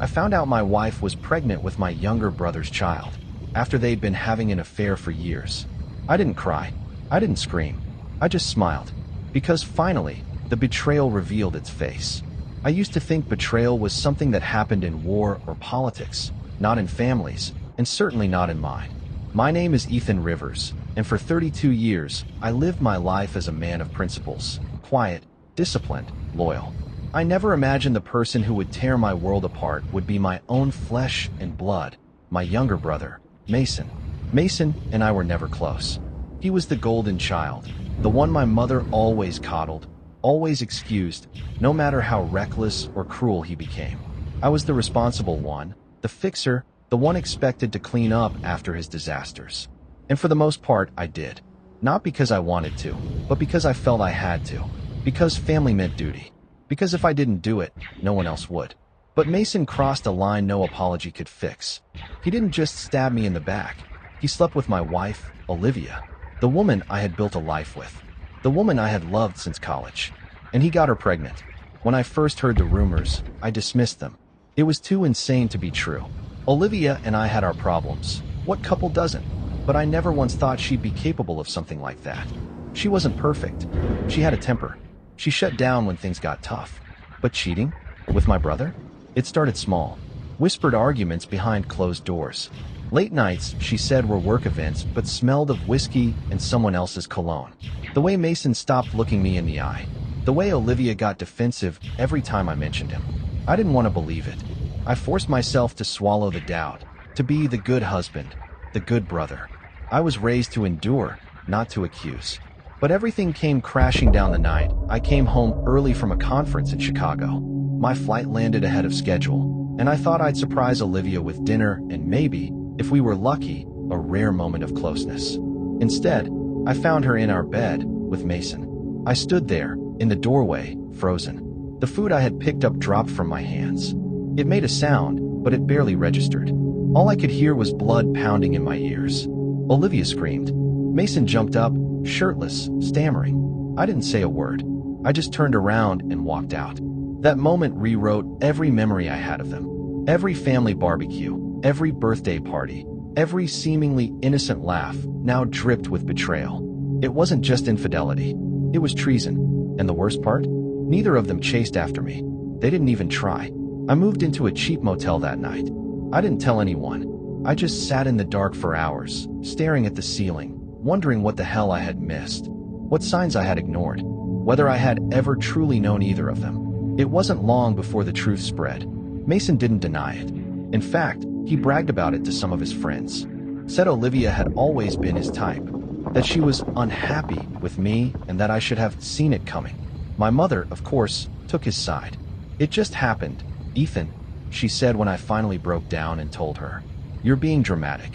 I found out my wife was pregnant with my younger brother's child, after they'd been having an affair for years. I didn't cry. I didn't scream. I just smiled. Because finally, the betrayal revealed its face. I used to think betrayal was something that happened in war or politics, not in families, and certainly not in mine. My name is Ethan Rivers, and for 32 years, I lived my life as a man of principles, quiet, disciplined, loyal. I never imagined the person who would tear my world apart would be my own flesh and blood, my younger brother, Mason. Mason and I were never close. He was the golden child, the one my mother always coddled, always excused, no matter how reckless or cruel he became. I was the responsible one, the fixer, the one expected to clean up after his disasters. And for the most part, I did. Not because I wanted to, but because I felt I had to. Because family meant duty. Because if I didn't do it, no one else would. But Mason crossed a line no apology could fix. He didn't just stab me in the back. He slept with my wife, Olivia, the woman I had built a life with, the woman I had loved since college. And he got her pregnant. When I first heard the rumors, I dismissed them. It was too insane to be true. Olivia and I had our problems. What couple doesn't? But I never once thought she'd be capable of something like that. She wasn't perfect. She had a temper. She shut down when things got tough. But cheating? With my brother? It started small. Whispered arguments behind closed doors. Late nights, she said, were work events but smelled of whiskey and someone else's cologne. The way Mason stopped looking me in the eye. The way Olivia got defensive every time I mentioned him. I didn't want to believe it. I forced myself to swallow the doubt, to be the good husband, the good brother. I was raised to endure, not to accuse. But everything came crashing down the night. I came home early from a conference in Chicago. My flight landed ahead of schedule, and I thought I'd surprise Olivia with dinner and maybe, if we were lucky, a rare moment of closeness. Instead, I found her in our bed with Mason. I stood there, in the doorway, frozen. The food I had picked up dropped from my hands. It made a sound, but it barely registered. All I could hear was blood pounding in my ears. Olivia screamed. Mason jumped up, shirtless, stammering. I didn't say a word. I just turned around and walked out. That moment rewrote every memory I had of them. Every family barbecue, every birthday party, every seemingly innocent laugh now dripped with betrayal. It wasn't just infidelity. It was treason. And the worst part? Neither of them chased after me. They didn't even try. I moved into a cheap motel that night. I didn't tell anyone. I just sat in the dark for hours, staring at the ceiling, wondering what the hell I had missed, what signs I had ignored, whether I had ever truly known either of them. It wasn't long before the truth spread. Mason didn't deny it. In fact, he bragged about it to some of his friends. Said Olivia had always been his type, that she was unhappy with me and that I should have seen it coming. My mother, of course, took his side. It just happened, Ethan, she said when I finally broke down and told her. You're being dramatic.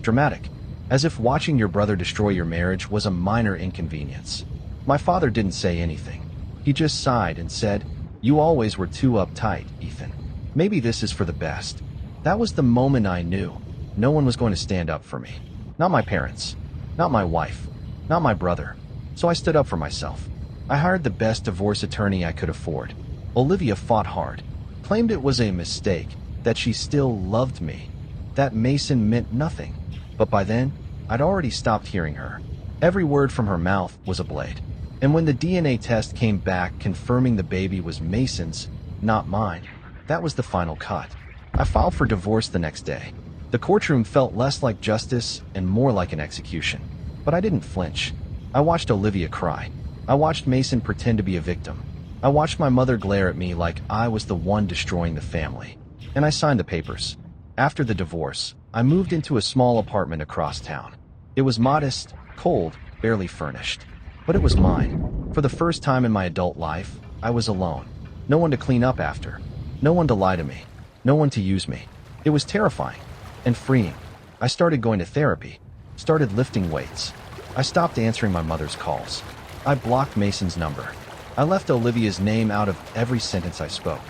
Dramatic. As if watching your brother destroy your marriage was a minor inconvenience. My father didn't say anything. He just sighed and said, You always were too uptight, Ethan. Maybe this is for the best. That was the moment I knew. No one was going to stand up for me. Not my parents. Not my wife. Not my brother. So I stood up for myself. I hired the best divorce attorney I could afford. Olivia fought hard. Claimed it was a mistake, that she still loved me, that Mason meant nothing. But by then, I'd already stopped hearing her. Every word from her mouth was a blade. And when the DNA test came back confirming the baby was Mason's, not mine, that was the final cut. I filed for divorce the next day. The courtroom felt less like justice and more like an execution. But I didn't flinch. I watched Olivia cry. I watched Mason pretend to be a victim. I watched my mother glare at me like I was the one destroying the family. And I signed the papers. After the divorce, I moved into a small apartment across town. It was modest, cold, barely furnished. But it was mine. For the first time in my adult life, I was alone. No one to clean up after. No one to lie to me. No one to use me. It was terrifying and freeing. I started going to therapy. Started lifting weights. I stopped answering my mother's calls. I blocked Mason's number. I left Olivia's name out of every sentence I spoke.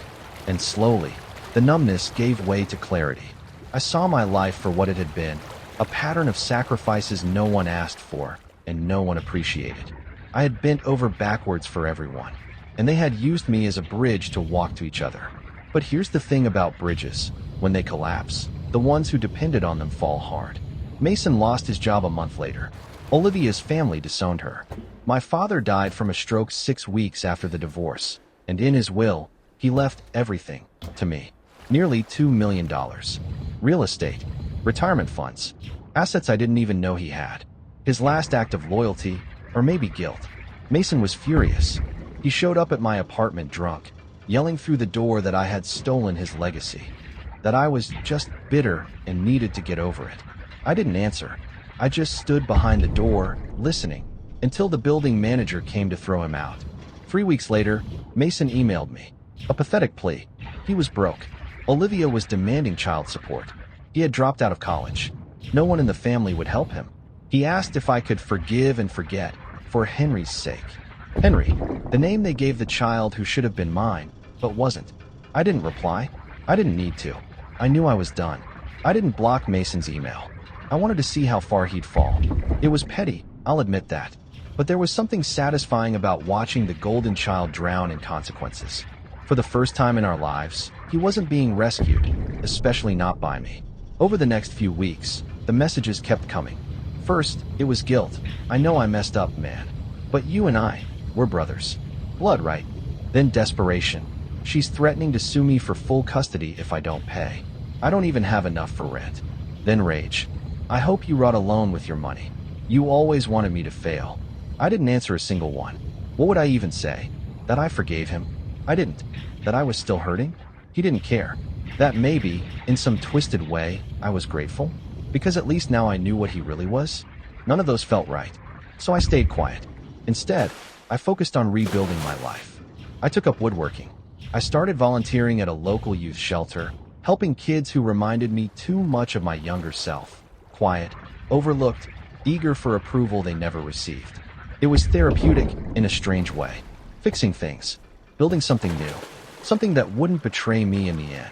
And slowly, the numbness gave way to clarity. I saw my life for what it had been, a pattern of sacrifices no one asked for and no one appreciated. I had bent over backwards for everyone, and they had used me as a bridge to walk to each other. But here's the thing about bridges. When they collapse, the ones who depended on them fall hard. Mason lost his job a month later. Olivia's family disowned her. My father died from a stroke 6 weeks after the divorce, and in his will, he left everything to me. Nearly $2 million. Real estate, retirement funds, assets I didn't even know he had. His last act of loyalty, or maybe guilt. Mason was furious. He showed up at my apartment drunk, yelling through the door that I had stolen his legacy, that I was just bitter and needed to get over it. I didn't answer. I just stood behind the door, listening, until the building manager came to throw him out. 3 weeks later, Mason emailed me. A pathetic plea. He was broke. Olivia was demanding child support. He had dropped out of college. No one in the family would help him. He asked if I could forgive and forget, for Henry's sake. Henry, the name they gave the child who should have been mine, but wasn't. I didn't reply. I didn't need to. I knew I was done. I didn't block Mason's email. I wanted to see how far he'd fall. It was petty, I'll admit that. But there was something satisfying about watching the golden child drown in consequences. For the first time in our lives, he wasn't being rescued, especially not by me. Over the next few weeks, the messages kept coming. First, it was guilt. I know I messed up, man. But you and I, we're brothers. Blood, right? Then desperation. She's threatening to sue me for full custody if I don't pay. I don't even have enough for rent. Then rage. I hope you rot alone with your money. You always wanted me to fail. I didn't answer a single one. What would I even say? That I forgave him? I didn't. That I was still hurting? He didn't care. That maybe, in some twisted way, I was grateful? Because at least now I knew what he really was? None of those felt right. So I stayed quiet. Instead, I focused on rebuilding my life. I took up woodworking. I started volunteering at a local youth shelter, helping kids who reminded me too much of my younger self. Quiet, overlooked, eager for approval they never received. It was therapeutic in a strange way. Fixing things. Building something new. Something that wouldn't betray me in the end.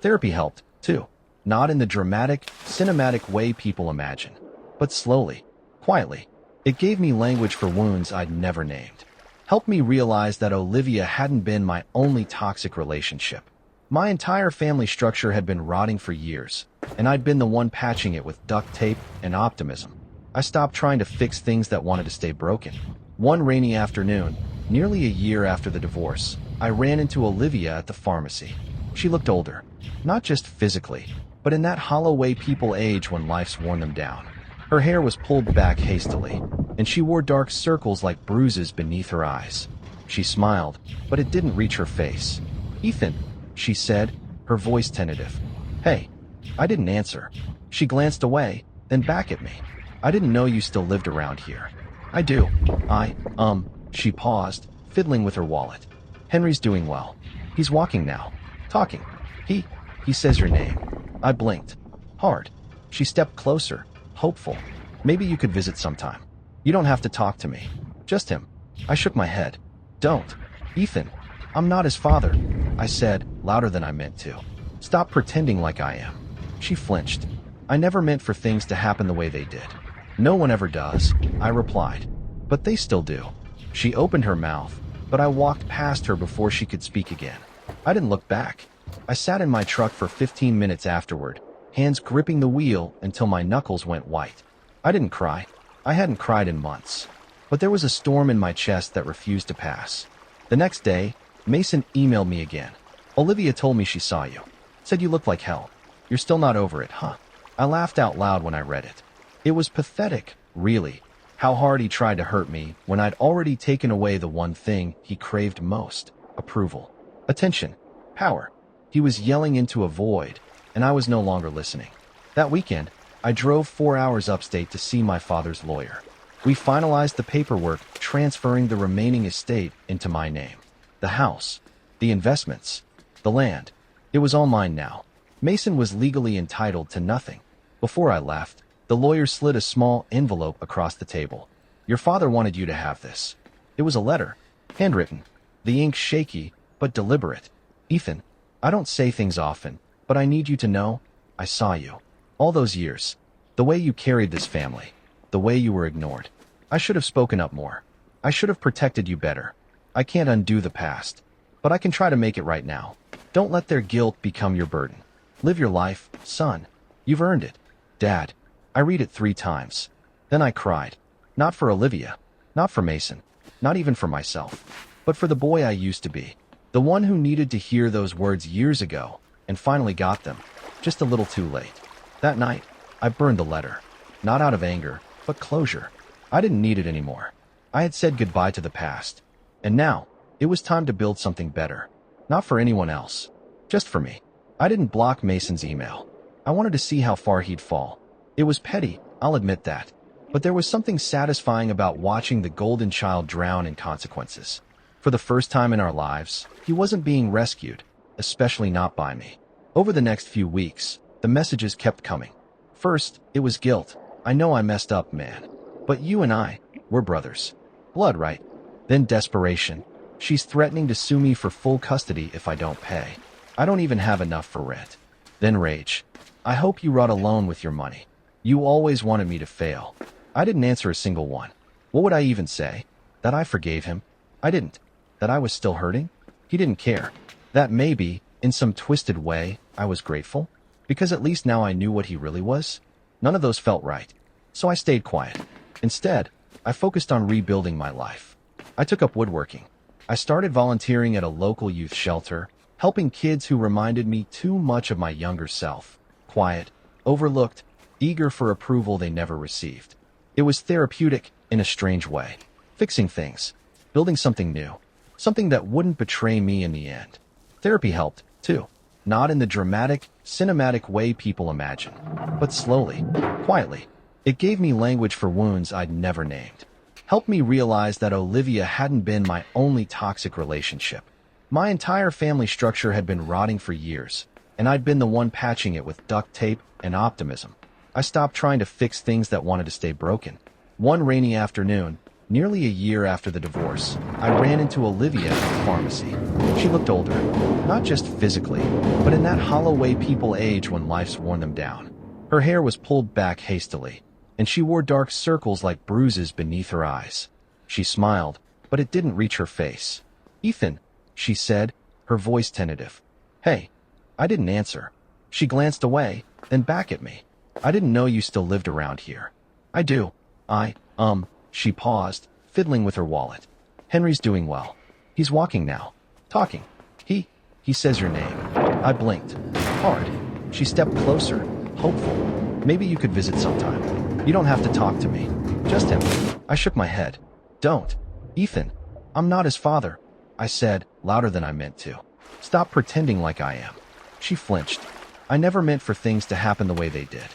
Therapy helped, too. Not in the dramatic, cinematic way people imagine, but slowly, quietly. It gave me language for wounds I'd never named. Helped me realize that Olivia hadn't been my only toxic relationship. My entire family structure had been rotting for years, and I'd been the one patching it with duct tape and optimism. I stopped trying to fix things that wanted to stay broken. One rainy afternoon, nearly a year after the divorce, I ran into Olivia at the pharmacy. She looked older, not just physically, but in that hollow way people age when life's worn them down. Her hair was pulled back hastily, and she wore dark circles like bruises beneath her eyes. She smiled, but it didn't reach her face. "Ethan," she said, her voice tentative. "Hey." I didn't answer. She glanced away, then back at me. "I didn't know you still lived around here." "I do. She paused, fiddling with her wallet. "Henry's doing well. He's walking now. Talking. He says your name." I blinked. Hard. She stepped closer, hopeful. "Maybe you could visit sometime. You don't have to talk to me. Just him." I shook my head. "Don't. Ethan. I'm not his father," I said, louder than I meant to. "Stop pretending like I am." She flinched. "I never meant for things to happen the way they did." "No one ever does," I replied. "But they still do." She opened her mouth, but I walked past her before she could speak again. I didn't look back. I sat in my truck for 15 minutes afterward, hands gripping the wheel until my knuckles went white. I didn't cry. I hadn't cried in months. But there was a storm in my chest that refused to pass. The next day, Mason emailed me again. "Olivia told me she saw you. Said you looked like hell. You're still not over it, huh?" I laughed out loud when I read it. It was pathetic, really, how hard he tried to hurt me when I'd already taken away the one thing he craved most: approval, attention, power. He was yelling into a void, and I was no longer listening. That weekend, I drove 4 hours upstate to see my father's lawyer. We finalized the paperwork transferring the remaining estate into my name. The house, the investments, the land. It was all mine now. Mason was legally entitled to nothing. Before I left, the lawyer slid a small envelope across the table. "Your father wanted you to have this." It was a letter, handwritten, the ink shaky, but deliberate. "Ethan, I don't say things often, but I need you to know, I saw you. All those years. The way you carried this family. The way you were ignored. I should have spoken up more. I should have protected you better. I can't undo the past, but I can try to make it right now. Don't let their guilt become your burden. Live your life, son. You've earned it. Dad. I read it 3 times. Then I cried. Not for Olivia. Not for Mason. Not even for myself. But for the boy I used to be. The one who needed to hear those words years ago, and finally got them. Just a little too late. That night, I burned the letter. Not out of anger, but closure. I didn't need it anymore. I had said goodbye to the past. And now, it was time to build something better. Not for anyone else. Just for me. I didn't block Mason's email. I wanted to see how far he'd fall. It was petty, I'll admit that. But there was something satisfying about watching the golden child drown in consequences. For the first time in our lives, he wasn't being rescued, especially not by me. Over the next few weeks, the messages kept coming. First, it was guilt. I know I messed up, man. But you and I, we're brothers. Blood, right? Then desperation. She's threatening to sue me for full custody if I don't pay. I don't even have enough for rent. Then rage. I hope you rot alone with your money. You always wanted me to fail. I didn't answer a single one. What would I even say? That I forgave him? I didn't. That I was still hurting? He didn't care. That maybe, in some twisted way, I was grateful? Because at least now I knew what he really was? None of those felt right. So I stayed quiet. Instead, I focused on rebuilding my life. I took up woodworking. I started volunteering at a local youth shelter, helping kids who reminded me too much of my younger self. Quiet, overlooked, eager for approval they never received. It was therapeutic in a strange way. Fixing things. Building something new. Something that wouldn't betray me in the end. Therapy helped, too. Not in the dramatic, cinematic way people imagine, but slowly, quietly. It gave me language for wounds I'd never named. Helped me realize that Olivia hadn't been my only toxic relationship. My entire family structure had been rotting for years, and I'd been the one patching it with duct tape and optimism. I stopped trying to fix things that wanted to stay broken. One rainy afternoon, nearly a year after the divorce, I ran into Olivia at the pharmacy. She looked older, not just physically, but in that hollow way people age when life's worn them down. Her hair was pulled back hastily, and she wore dark circles like bruises beneath her eyes. She smiled, but it didn't reach her face. "Ethan," she said, her voice tentative. "Hey." I didn't answer. She glanced away, then back at me. "I didn't know you still lived around here." "I do. She paused, fiddling with her wallet. "Henry's doing well. He's walking now. Talking. He says your name." I blinked. Hard. She stepped closer, hopeful. "Maybe you could visit sometime. You don't have to talk to me. Just him." I shook my head. "Don't. Ethan. I'm not his father," I said, louder than I meant to. "Stop pretending like I am." She flinched. "I never meant for things to happen the way they did."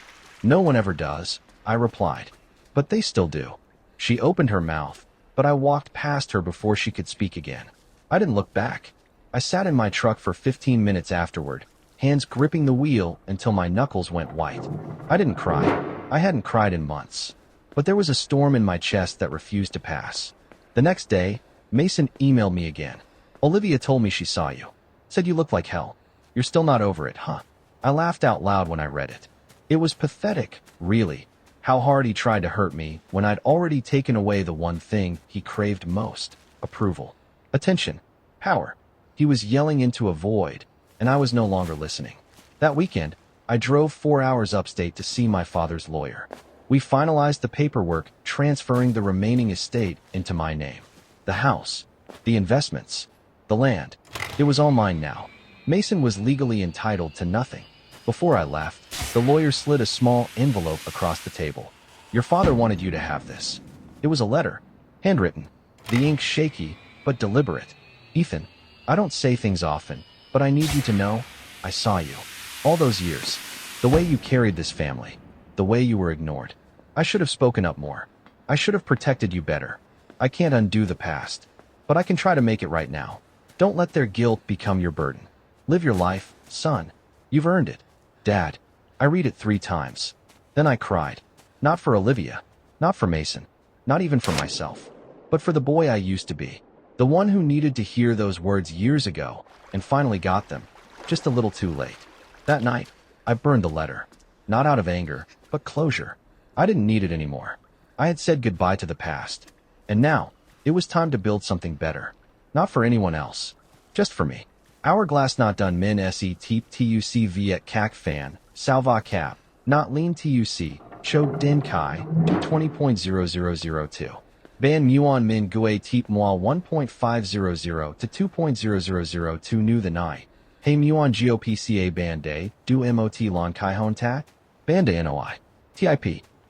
"No one ever does," I replied. "But they still do." She opened her mouth, but I walked past her before she could speak again. I didn't look back. I sat in my truck for 15 minutes afterward, hands gripping the wheel until my knuckles went white. I didn't cry. I hadn't cried in months. But there was a storm in my chest that refused to pass. The next day, Mason emailed me again. "Olivia told me she saw you. Said you looked like hell. You're still not over it, huh?" I laughed out loud when I read it. It was pathetic, really, how hard he tried to hurt me when I'd already taken away the one thing he craved most: approval, attention, power. He was yelling into a void, and I was no longer listening. That weekend, I drove 4 hours upstate to see my father's lawyer. We finalized the paperwork transferring the remaining estate into my name. The house, the investments, the land. It was all mine now. Mason was legally entitled to nothing. Before I left, the lawyer slid a small envelope across the table. "Your father wanted you to have this." It was a letter, handwritten, the ink shaky, but deliberate. "Ethan, I don't say things often, but I need you to know, I saw you. All those years. The way you carried this family. The way you were ignored. I should have spoken up more. I should have protected you better. I can't undo the past, but I can try to make it right now. Don't let their guilt become your burden. Live your life, son. You've earned it. Dad." I read it 3 times. Then I cried. Not for Olivia. Not for Mason. Not even for myself. But for the boy I used to be. The one who needed to hear those words years ago, and finally got them. Just a little too late. That night, I burned the letter. Not out of anger, but closure. I didn't need it anymore. I had said goodbye to the past. And now, it was time to build something better. Not for anyone else. Just for me. Hourglass not done min se teep tuc viet kak fan, salva cap, not lean tuc, cho din kai, 20.0002. Ban muon min gue teep moi 1.500 to 2.0002 new the nai. Hey muon gopca bande, do mot lon kai hon tat? Banda noi. Tip.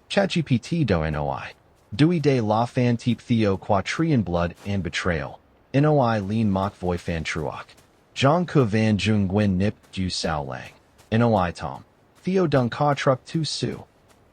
ChatGPT do noi. Dewey de la fan teep theo quatrian blood and betrayal. Noi lean mok voi fan truok. Zhang ke van jung gwen nip ju sao lang. Noi tom. Theo dung ka truck tu su.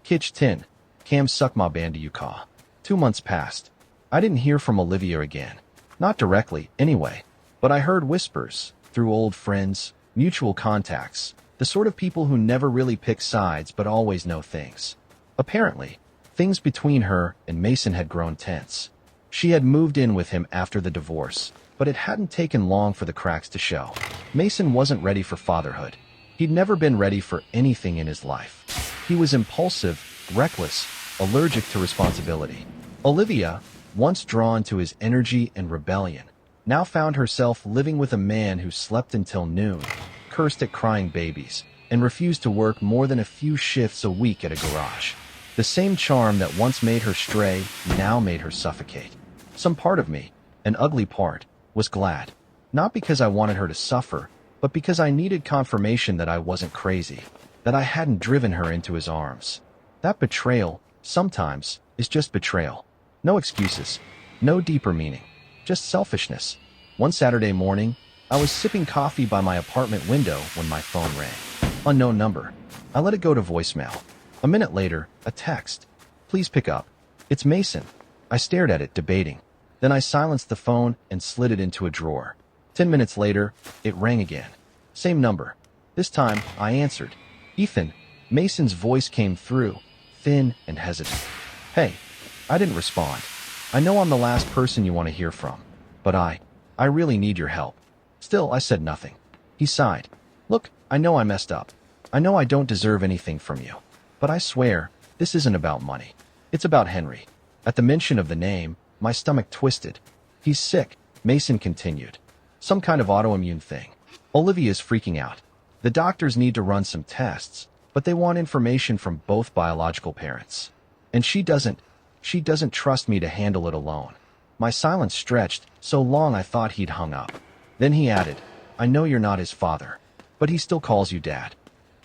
Kitch tin. Cam suck ma banda you ka. 2 months passed. I didn't hear from Olivia again. Not directly, anyway. But I heard whispers, through old friends, mutual contacts, the sort of people who never really pick sides but always know things. Apparently, things between her and Mason had grown tense. She had moved in with him after the divorce, but it hadn't taken long for the cracks to show. Mason wasn't ready for fatherhood. He'd never been ready for anything in his life. He was impulsive, reckless, allergic to responsibility. Olivia, once drawn to his energy and rebellion, now found herself living with a man who slept until noon, cursed at crying babies, and refused to work more than a few shifts a week at a garage. The same charm that once made her stray now made her suffocate. Some part of me, an ugly part, was glad. Not because I wanted her to suffer, but because I needed confirmation that I wasn't crazy, that I hadn't driven her into his arms. That betrayal, sometimes, is just betrayal. No excuses, no deeper meaning, just selfishness. One Saturday morning, I was sipping coffee by my apartment window when my phone rang. Unknown number. I let it go to voicemail. A minute later, a text. Please pick up. It's Mason. I stared at it, debating. Then I silenced the phone and slid it into a drawer. 10 minutes later, it rang again. Same number. This time, I answered. Ethan. Mason's voice came through, thin and hesitant. Hey. I didn't respond. I know I'm the last person you want to hear from, but I really need your help. Still, I said nothing. He sighed. Look, I know I messed up. I know I don't deserve anything from you. But I swear, this isn't about money. It's about Henry. At the mention of the name, my stomach twisted. He's sick, Mason continued. Some kind of autoimmune thing. Olivia's freaking out. The doctors need to run some tests, but they want information from both biological parents. And she doesn't trust me to handle it alone. My silence stretched so long I thought he'd hung up. Then he added, I know you're not his father, but he still calls you dad.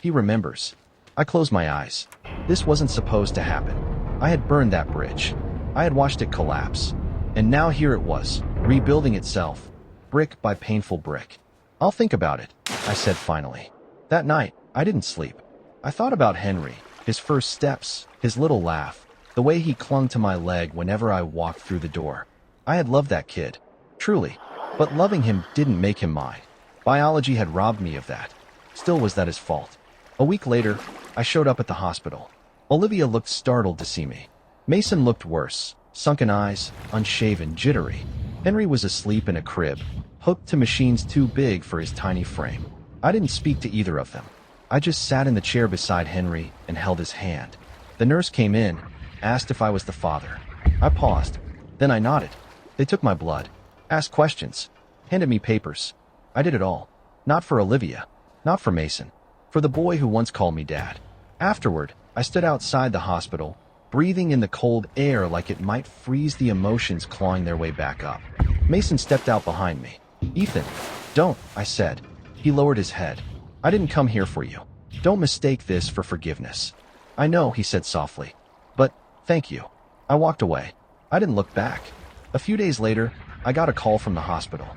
He remembers. I closed my eyes. This wasn't supposed to happen. I had burned that bridge. I had watched it collapse. And now here it was, rebuilding itself, brick by painful brick. I'll think about it, I said finally. That night, I didn't sleep. I thought about Henry, his first steps, his little laugh, the way he clung to my leg whenever I walked through the door. I had loved that kid, truly, but loving him didn't make him mine. Biology had robbed me of that. Still, was that his fault? A week later, I showed up at the hospital. Olivia looked startled to see me. Mason looked worse, sunken eyes, unshaven, jittery. Henry was asleep in a crib, hooked to machines too big for his tiny frame. I didn't speak to either of them. I just sat in the chair beside Henry and held his hand. The nurse came in, asked if I was the father. I paused. Then I nodded. They took my blood, asked questions, handed me papers. I did it all. Not for Olivia. Not for Mason. For the boy who once called me dad. Afterward, I stood outside the hospital, breathing in the cold air like it might freeze the emotions clawing their way back up. Mason stepped out behind me. Ethan, don't, I said. He lowered his head. I didn't come here for you. Don't mistake this for forgiveness. I know, he said softly. But, thank you. I walked away. I didn't look back. A few days later, I got a call from the hospital.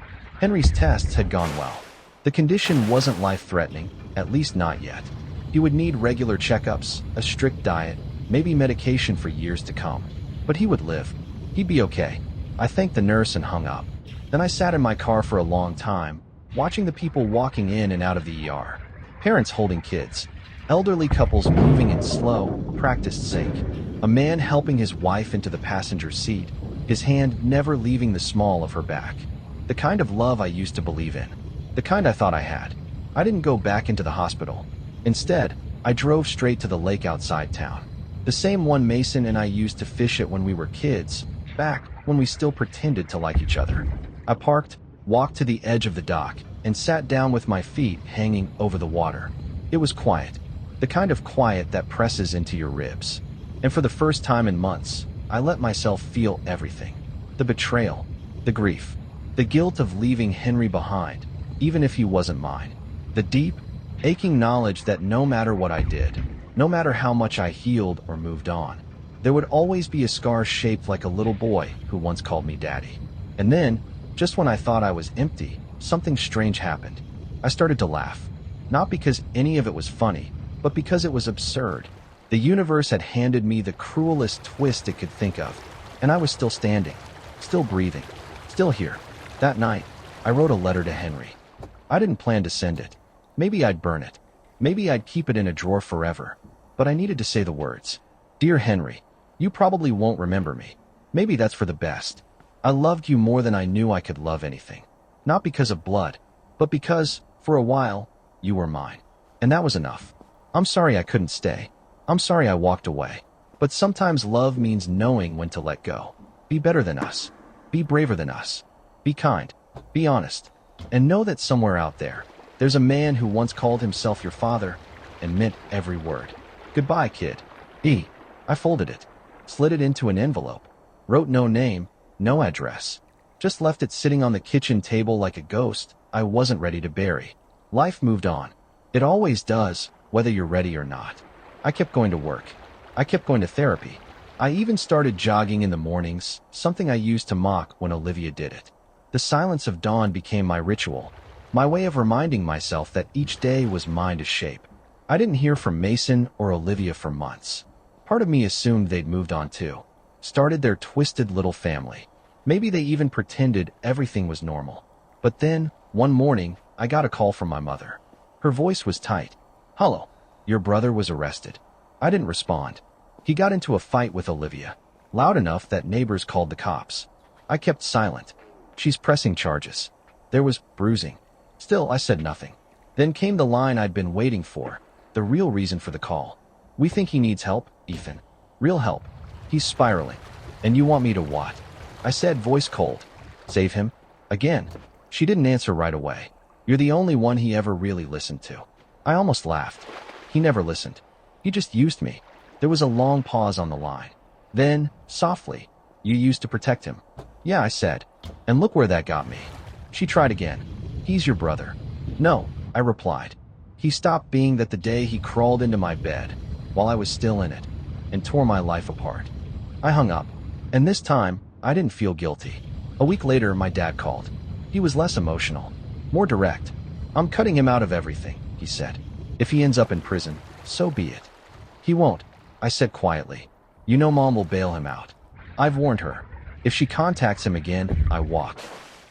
Henry's tests had gone well. The condition wasn't life-threatening, at least not yet. He would need regular checkups, a strict diet, maybe medication for years to come. But he would live. He'd be okay. I thanked the nurse and hung up. Then I sat in my car for a long time, watching the people walking in and out of the ER. Parents holding kids. Elderly couples moving in slow, practiced sync. A man helping his wife into the passenger seat, his hand never leaving the small of her back. The kind of love I used to believe in. The kind I thought I had. I didn't go back into the hospital. Instead, I drove straight to the lake outside town. The same one Mason and I used to fish at when we were kids, back when we still pretended to like each other. I parked, walked to the edge of the dock, and sat down with my feet hanging over the water. It was quiet, the kind of quiet that presses into your ribs. And for the first time in months, I let myself feel everything. The betrayal, the grief, the guilt of leaving Henry behind, even if he wasn't mine. The deep, aching knowledge that no matter what I did, no matter how much I healed or moved on, there would always be a scar shaped like a little boy who once called me daddy. And then, just when I thought I was empty, something strange happened. I started to laugh. Not because any of it was funny, but because it was absurd. The universe had handed me the cruelest twist it could think of, and I was still standing, still breathing, still here. That night, I wrote a letter to Henry. I didn't plan to send it. Maybe I'd burn it. Maybe I'd keep it in a drawer forever. But I needed to say the words. Dear Henry, you probably won't remember me. Maybe that's for the best. I loved you more than I knew I could love anything. Not because of blood, but because, for a while, you were mine. And that was enough. I'm sorry I couldn't stay. I'm sorry I walked away. But sometimes love means knowing when to let go. Be better than us. Be braver than us. Be kind. Be honest. And know that somewhere out there, there's a man who once called himself your father and meant every word. Goodbye, kid. I folded it, slid it into an envelope, wrote no name, no address. Just left it sitting on the kitchen table like a ghost I wasn't ready to bury. Life moved on. It always does, whether you're ready or not. I kept going to work. I kept going to therapy. I even started jogging in the mornings, something I used to mock when Olivia did it. The silence of dawn became my ritual, my way of reminding myself that each day was mine to shape. I didn't hear from Mason or Olivia for months. Part of me assumed they'd moved on too, started their twisted little family. Maybe they even pretended everything was normal. But then, one morning, I got a call from my mother. Her voice was tight. Hello, your brother was arrested. I didn't respond. He got into a fight with Olivia, loud enough that neighbors called the cops. I kept silent. She's pressing charges. There was bruising. Still, I said nothing. Then came the line I'd been waiting for, the real reason for the call. We think he needs help, Ethan. Real help. He's spiraling. And you want me to what? I said, voice cold. Save him? Again. She didn't answer right away. You're the only one he ever really listened to. I almost laughed. He never listened. He just used me. There was a long pause on the line. Then, softly, you used to protect him. Yeah, I said. And look where that got me. She tried again. He's your brother. No, I replied. He stopped being that the day he crawled into my bed, while I was still in it, and tore my life apart. I hung up. And this time, I didn't feel guilty. A week later, my dad called. He was less emotional, more direct. I'm cutting him out of everything, he said. If he ends up in prison, so be it. He won't, I said quietly. You know Mom will bail him out. I've warned her. If she contacts him again, I walk.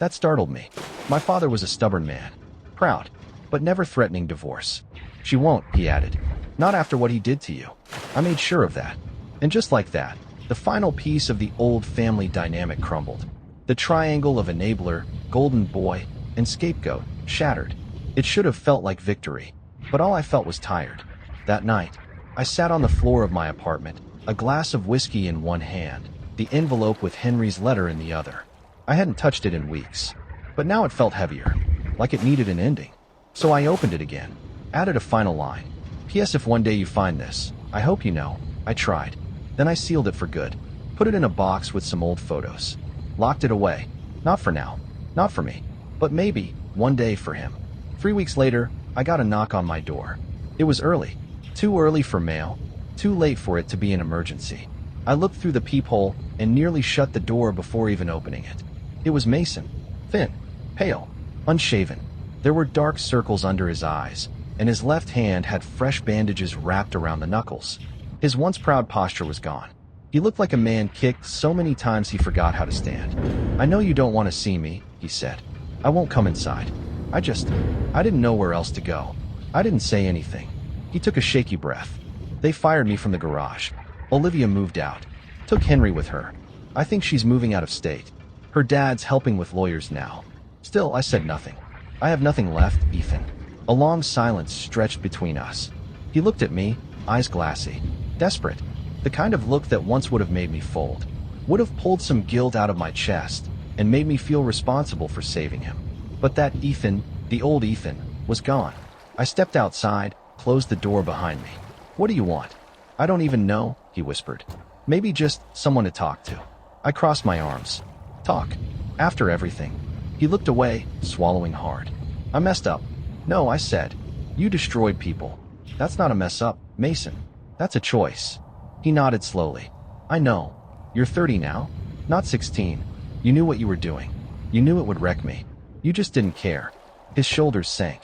That startled me. My father was a stubborn man. Proud, but never threatening divorce. She won't, he added. Not after what he did to you. I made sure of that. And just like that, the final piece of the old family dynamic crumbled. The triangle of enabler, golden boy, and scapegoat shattered. It should have felt like victory, but all I felt was tired. That night, I sat on the floor of my apartment, a glass of whiskey in one hand, the envelope with Henry's letter in the other. I hadn't touched it in weeks, but now it felt heavier, like it needed an ending. So I opened it again, added a final line. P.S. If one day you find this, I hope you know, I tried. Then I sealed it for good, put it in a box with some old photos, locked it away. Not for now, not for me, but maybe, one day for him. 3 weeks later, I got a knock on my door. It was early. Too early for mail, too late for it to be an emergency. I looked through the peephole and nearly shut the door before even opening it. It was Mason, thin, pale, unshaven. There were dark circles under his eyes, and his left hand had fresh bandages wrapped around the knuckles. His once proud posture was gone. He looked like a man kicked so many times he forgot how to stand. I know you don't want to see me, he said. I won't come inside. I didn't know where else to go. I didn't say anything. He took a shaky breath. They fired me from the garage. Olivia moved out. Took Henry with her. I think she's moving out of state. Her dad's helping with lawyers now. Still, I said nothing. I have nothing left, Ethan. A long silence stretched between us. He looked at me, eyes glassy, desperate. The kind of look that once would have made me fold. Would have pulled some guilt out of my chest and made me feel responsible for saving him. But that Ethan The old Ethan was gone. I stepped outside, closed the door behind me. "What do you want?" "I don't even know," he whispered. "Maybe just someone to talk to." I crossed my arms. "Talk? After everything?" He looked away, swallowing hard. "I messed up." "No," I said. "You destroyed people." "That's not a mess up, Mason. That's a choice." He nodded slowly. "I know. You're 30 now, not 16. You knew what you were doing. You knew it would wreck me. You just didn't care." His shoulders sank.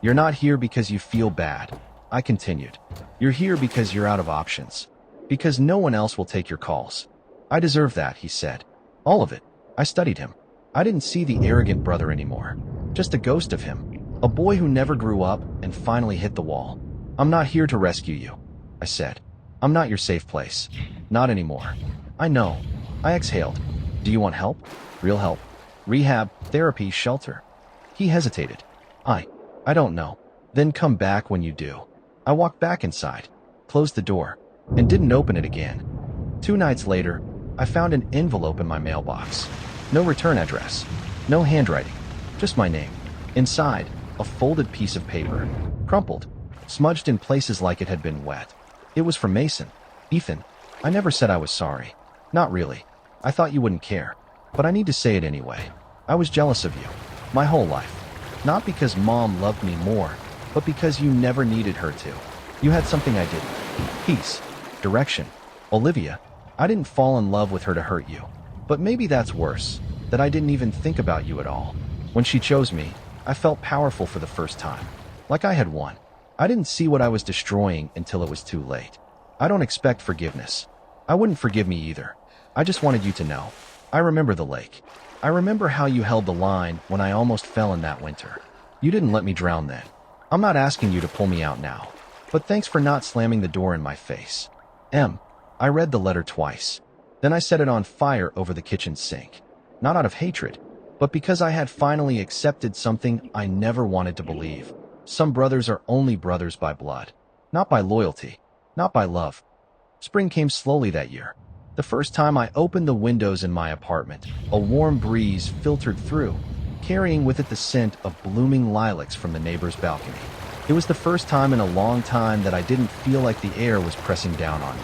"You're not here because you feel bad," I continued. "You're here because you're out of options. Because no one else will take your calls." "I deserve that," he said. "All of it." I studied him. I didn't see the arrogant brother anymore. Just a ghost of him. A boy who never grew up and finally hit the wall. "I'm not here to rescue you," I said. "I'm not your safe place. Not anymore." "I know." I exhaled. "Do you want help? Real help? Rehab, therapy, shelter?" He hesitated. I don't know." "Then come back when you do." I walked back inside, closed the door, and didn't open it again. 2 nights later, I found an envelope in my mailbox. No return address, no handwriting, just my name. Inside, a folded piece of paper, crumpled, smudged in places like it had been wet. It was from Mason. "Ethan, I never said I was sorry. Not really. I thought you wouldn't care. But I need to say it anyway. I was jealous of you. My whole life. Not because Mom loved me more, but because you never needed her to. You had something I didn't. Peace. Direction. Olivia, I didn't fall in love with her to hurt you. But maybe that's worse, that I didn't even think about you at all. When she chose me, I felt powerful for the first time. Like I had won. I didn't see what I was destroying until it was too late. I don't expect forgiveness. I wouldn't forgive me either. I just wanted you to know. I remember the lake. I remember how you held the line when I almost fell in that winter. You didn't let me drown then. I'm not asking you to pull me out now. But thanks for not slamming the door in my face. I read the letter twice. Then I set it on fire over the kitchen sink. Not out of hatred, but because I had finally accepted something I never wanted to believe. Some brothers are only brothers by blood. Not by loyalty. Not by love. Spring came slowly that year. The first time I opened the windows in my apartment, a warm breeze filtered through, carrying with it the scent of blooming lilacs from the neighbor's balcony. It was the first time in a long time that I didn't feel like the air was pressing down on me.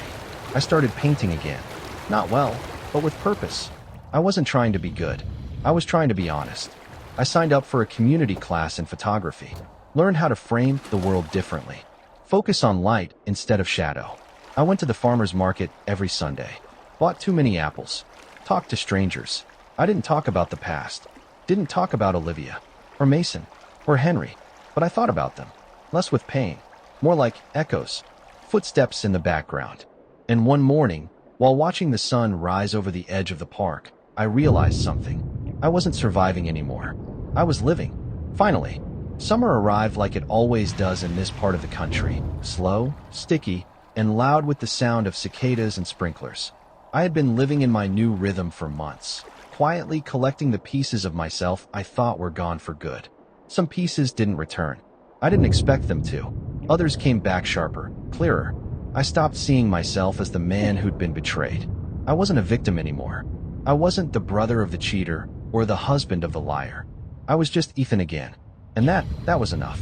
I started painting again. Not well, but with purpose. I wasn't trying to be good. I was trying to be honest. I signed up for a community class in photography. Learned how to frame the world differently. Focus on light instead of shadow. I went to the farmer's market every Sunday. Bought too many apples. Talked to strangers. I didn't talk about the past. Didn't talk about Olivia. Or Mason. Or Henry. But I thought about them. Less with pain. More like echoes. Footsteps in the background. And one morning, while watching the sun rise over the edge of the park, I realized something. I wasn't surviving anymore. I was living. Finally. Summer arrived like it always does in this part of the country. Slow, sticky, and loud with the sound of cicadas and sprinklers. I had been living in my new rhythm for months, quietly collecting the pieces of myself I thought were gone for good. Some pieces didn't return. I didn't expect them to. Others came back sharper, clearer. I stopped seeing myself as the man who'd been betrayed. I wasn't a victim anymore. I wasn't the brother of the cheater or the husband of the liar. I was just Ethan again. And that was enough.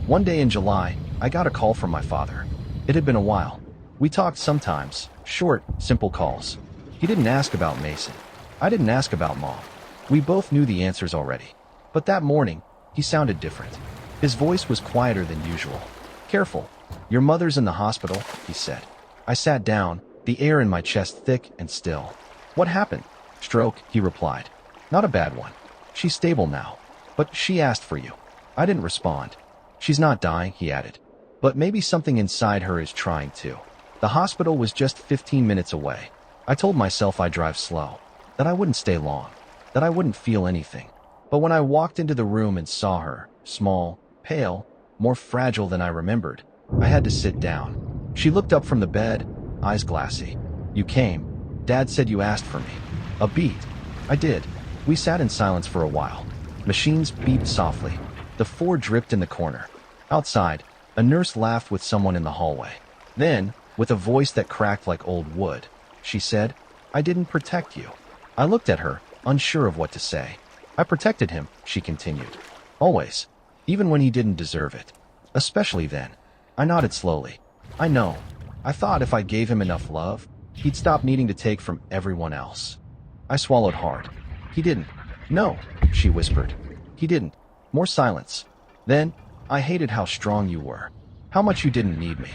One day in July, I got a call from my father. It had been a while. We talked sometimes, short, simple calls. He didn't ask about Mason. I didn't ask about Mom. We both knew the answers already. But that morning, he sounded different. His voice was quieter than usual. "Careful. Your mother's in the hospital," he said. I sat down, the air in my chest thick and still. "What happened?" "Stroke," he replied. "Not a bad one. She's stable now. But she asked for you." I didn't respond. "She's not dying," he added. "But maybe something inside her is trying to." The hospital was just 15 minutes away. I told myself I'd drive slow, that I wouldn't stay long, that I wouldn't feel anything. But when I walked into the room and saw her, small, pale, more fragile than I remembered, I had to sit down. She looked up from the bed, eyes glassy. "You came. Dad said you asked for me." A beat. I did. We sat in silence for a while. Machines beeped softly. The four dripped in the corner. Outside, a nurse laughed with someone in the hallway. Then, with a voice that cracked like old wood, she said, "I didn't protect you." I looked at her, unsure of what to say. "I protected him," she continued. "Always. even when he didn't deserve it. Especially then. I nodded slowly. I know. I thought if I gave him enough love, he'd stop needing to take from everyone else. I swallowed hard. He didn't. No, she whispered. He didn't. More silence. Then, I hated how strong you were. How much you didn't need me.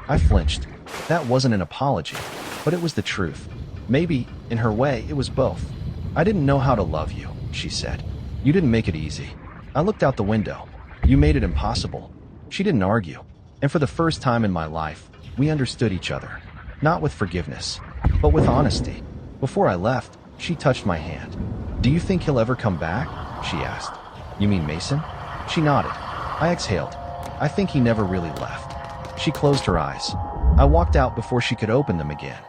I flinched. That wasn't an apology, but it was the truth. Maybe, in her way, it was both. I didn't know how to love you, she said. You didn't make it easy. I looked out the window. You made it impossible. She didn't argue. And for the first time in my life, we understood each other. Not with forgiveness, but with honesty. Before I left, she touched my hand. Do you think he'll ever come back? She asked. You mean Mason? She nodded. I exhaled. I think he never really left. She closed her eyes. I walked out before she could open them again.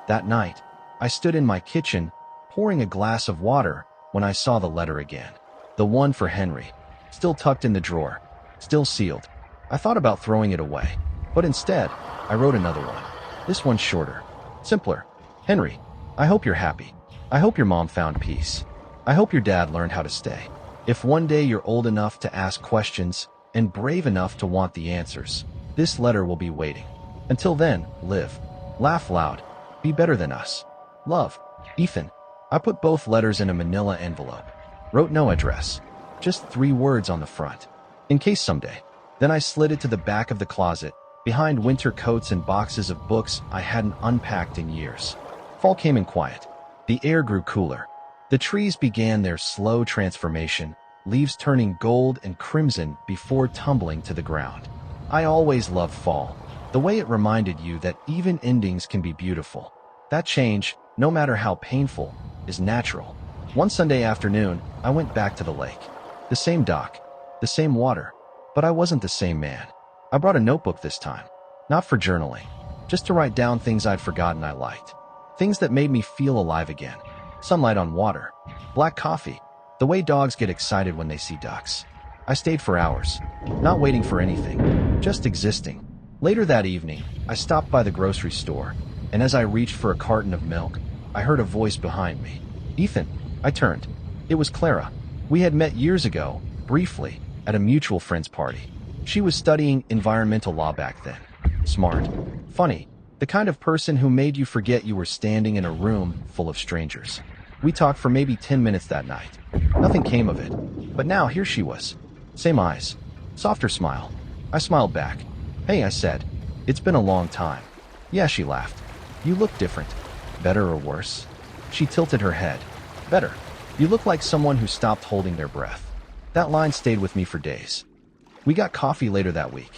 That night, I stood in my kitchen, pouring a glass of water, when I saw the letter again. The one for Henry. Still tucked in the drawer. Still sealed. I thought about throwing it away. But instead, I wrote another one. This one's shorter. Simpler. Henry, I hope you're happy. I hope your mom found peace. I hope your dad learned how to stay. If one day you're old enough to ask questions and brave enough to want the answers, this letter will be waiting. Until then, live. Laugh loud. Be better than us. Love. Ethan. I put both letters in a manila envelope. Wrote no address. Just 3 words on the front. In case someday. Then I slid it to the back of the closet, behind winter coats and boxes of books I hadn't unpacked in years. Fall came in quiet. The air grew cooler. The trees began their slow transformation, leaves turning gold and crimson before tumbling to the ground. I always loved fall, the way it reminded you that even endings can be beautiful. That change, no matter how painful, is natural. One Sunday afternoon, I went back to the lake. The same dock, the same water, but I wasn't the same man. I brought a notebook this time, not for journaling, just to write down things I'd forgotten I liked. Things that made me feel alive again. Sunlight on water, black coffee, the way dogs get excited when they see ducks. I stayed for hours, not waiting for anything, just existing. Later that evening, I stopped by the grocery store, and as I reached for a carton of milk, I heard a voice behind me. Ethan. I turned. It was Clara. We had met years ago, briefly, at a mutual friend's party. She was studying environmental law back then. Smart. Funny. The kind of person who made you forget you were standing in a room full of strangers. We talked for maybe 10 minutes that night. Nothing came of it. But now here she was. Same eyes. Softer smile. I smiled back. Hey, I said. It's been a long time. Yeah, she laughed. You look different. Better or worse? She tilted her head. Better. You look like someone who stopped holding their breath. That line stayed with me for days. We got coffee later that week.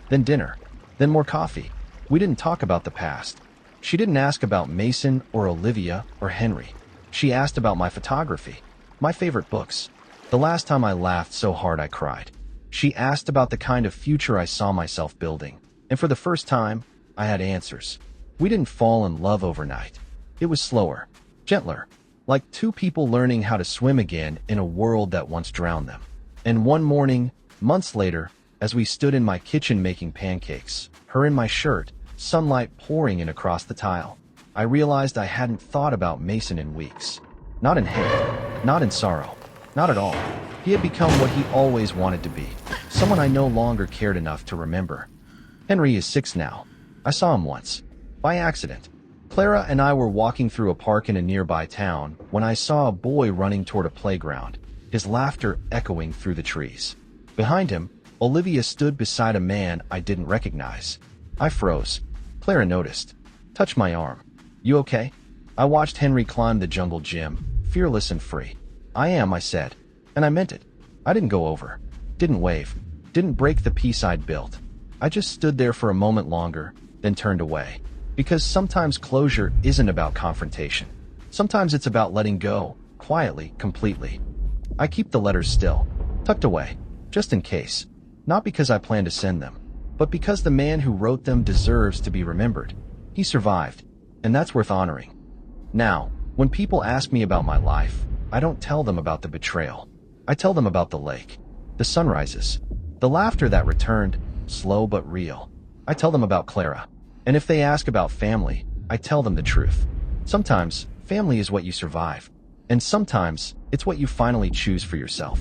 Then dinner. Then more coffee. We didn't talk about the past. She didn't ask about Mason or Olivia or Henry. She asked about my photography, my favorite books, the last time I laughed so hard I cried. She asked about the kind of future I saw myself building, and for the first time, I had answers. We didn't fall in love overnight. It was slower, gentler, like 2 people learning how to swim again in a world that once drowned them. And one morning, months later, as we stood in my kitchen making pancakes, her in my shirt, sunlight pouring in across the tile, I realized I hadn't thought about Mason in weeks. Not in hate, not in sorrow, not at all. He had become what he always wanted to be, someone I no longer cared enough to remember. Henry is 6 now. I saw him once, by accident. Clara and I were walking through a park in a nearby town when I saw a boy running toward a playground, his laughter echoing through the trees. Behind him, Olivia stood beside a man I didn't recognize. I froze. Clara noticed. Touched my arm. You okay? I watched Henry climb the jungle gym, fearless and free. I am, I said. And I meant it. I didn't go over. Didn't wave. Didn't break the peace I'd built. I just stood there for a moment longer, then turned away. Because sometimes closure isn't about confrontation. Sometimes it's about letting go, quietly, completely. I keep the letters still, tucked away, just in case. Not because I plan to send them, but because the man who wrote them deserves to be remembered. He survived, and that's worth honoring. Now, when people ask me about my life, I don't tell them about the betrayal. I tell them about the lake, the sunrises, the laughter that returned, slow but real. I tell them about Clara. And if they ask about family, I tell them the truth. Sometimes, family is what you survive. And sometimes, it's what you finally choose for yourself.